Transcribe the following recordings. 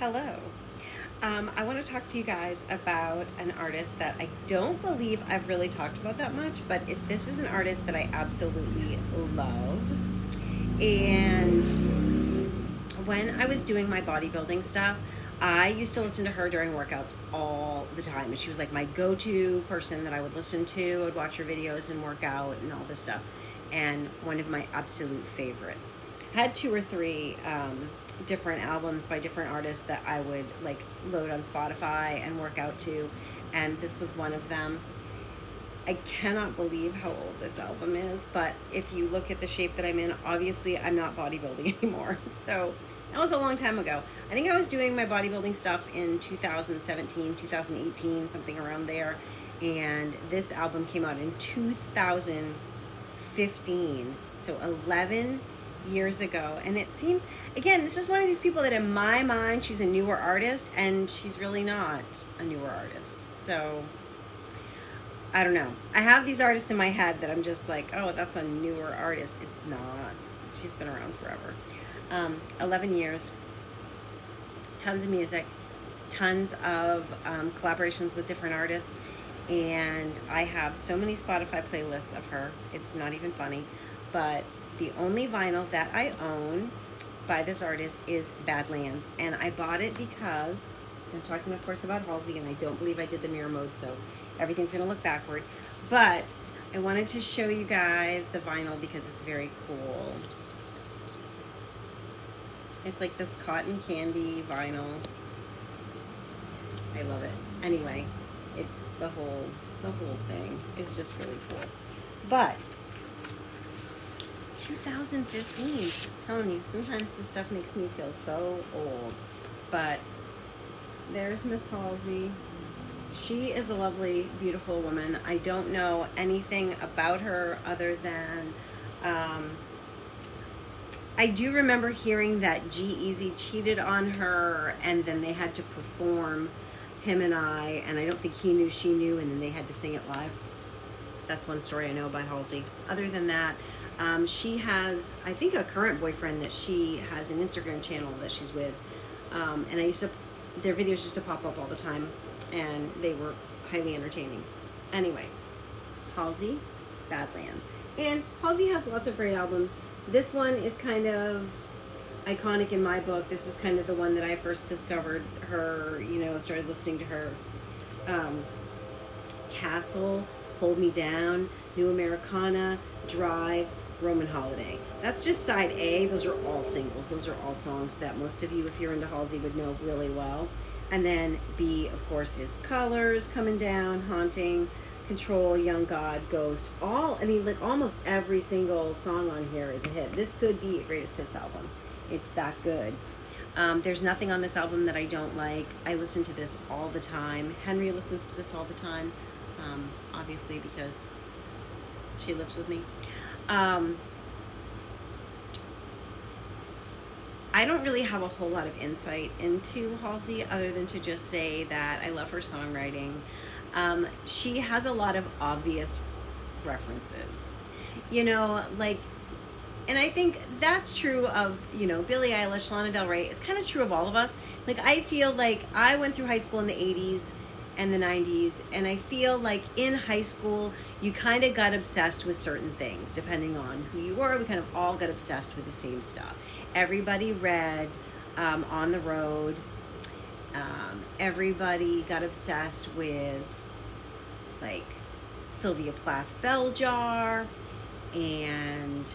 Hello. I want to talk to you guys about an artist that I don't believe I've really talked about that much, but this is an artist that I absolutely love. And when I was doing my bodybuilding stuff, I used to listen to her during workouts all the time. And she was like my go-to person that I would listen to. I would watch her videos and work out and all this stuff. And one of my absolute favorites. I had two or three different albums by different artists that I would like load on Spotify and work out to, and this was one of them. I cannot believe how old this album is, but if you look at the shape that I'm in, obviously I'm not bodybuilding anymore. So that was a long time ago. I think I was doing my bodybuilding stuff in 2017, 2018, something around there, and this album came out in 2015, so 11 years ago. And it seems, again, this is one of these people that in my mind she's a newer artist, and she's really not a newer artist. So I don't know, I have these artists in my head that I'm just like, oh, that's a newer artist. It's not. She's been around forever. 11 years, tons of music, tons of collaborations with different artists, and I have so many Spotify playlists of her, it's not even funny. But the only vinyl that I own by this artist is Badlands, and I bought it because I'm talking, of course, about Halsey, and I don't believe I did the mirror mode, so everything's going to look backward. But I wanted to show you guys the vinyl because it's very cool. It's like this cotton candy vinyl. I love it. Anyway, it's the whole thing is just really cool. But 2015, I'm telling you, sometimes this stuff makes me feel so old. But there's Miss Halsey. She is a lovely, beautiful woman. I don't know anything about her other than I do remember hearing that G-Eazy cheated on her, and then they had to perform Him and I don't think he knew she knew, and then they had to sing it live. That's one story I know about Halsey. Other than that, she has, I think, a current boyfriend that she has an Instagram channel that she's with. And their videos used to pop up all the time, and they were highly entertaining. Anyway, Halsey, Badlands. And Halsey has lots of great albums. This one is kind of iconic in my book. This is kind of the one that I first discovered her, started listening to her. Castle, Hold Me Down, New Americana, Drive, Roman Holiday. That's just side A. Those are all singles. Those are all songs that most of you, if you're into Halsey, would know really well. And then B, of course, is Colors, Coming Down, Haunting, Control, Young God, Ghost. Almost every single song on here is a hit. This could be a greatest hits album. It's that good. There's nothing on this album that I don't like. I listen to this all the time. Henry listens to this all the time, obviously because she lives with me. I don't really have a whole lot of insight into Halsey other than to just say that I love her songwriting. She has a lot of obvious references, and I think that's true of, Billie Eilish, Lana Del Rey. It's kind of true of all of us. Like, I feel like I went through high school in the 80s and the 90s, and I feel like in high school you kind of got obsessed with certain things depending on who you were. We kind of all got obsessed with the same stuff. Everybody read On the Road. Everybody got obsessed with like Sylvia Plath Bell Jar and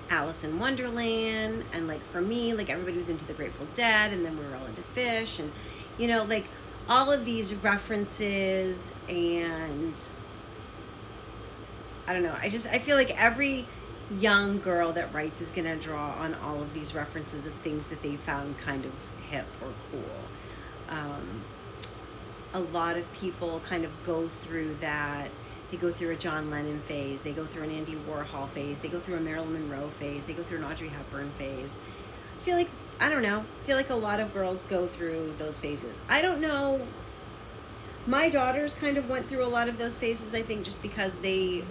Alice in Wonderland, and like for me, like everybody was into the Grateful Dead, and then we were all into Fish, and all of these references. And I don't know, I feel like every young girl that writes is going to draw on all of these references of things that they found kind of hip or cool. A lot of people kind of go through that. They go through a John Lennon phase. They go through an Andy Warhol phase. They go through a Marilyn Monroe phase. They go through an Audrey Hepburn phase. I feel like a lot of girls go through those phases. I don't know. My daughters kind of went through a lot of those phases, I think, just because they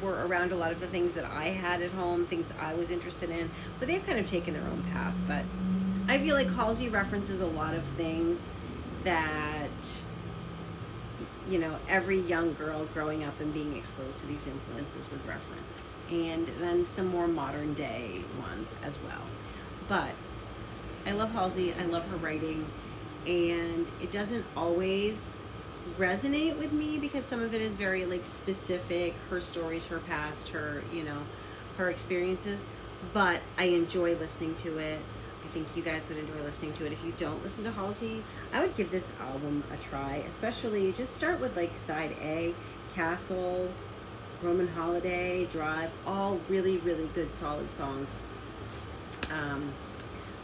were around a lot of the things that I had at home, things I was interested in. But they've kind of taken their own path. But I feel like Halsey references a lot of things that, you know, every young girl growing up and being exposed to these influences would reference, and then some more modern day ones as well. But I love Halsey, I love her writing, and it doesn't always resonate with me because some of it is very like specific, her stories, her past, her, you know, her experiences, but I enjoy listening to it. I think you guys would enjoy listening to it. If you don't listen to Halsey, I would give this album a try, especially just start with like side A, Castle, Roman Holiday, Drive, all really, really good solid songs.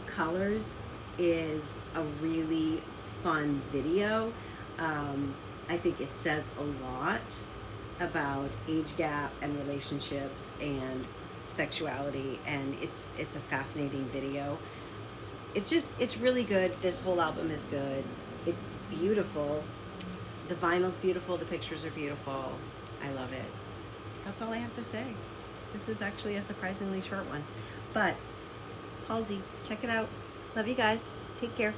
Colors is a really fun video. I think it says a lot about age gap and relationships and sexuality, and it's a fascinating video. It's really good. This whole album is good. It's beautiful. The vinyl's beautiful. The pictures are beautiful. I love it. That's all I have to say. This is actually a surprisingly short one, but Halsey, check it out. Love you guys. Take care.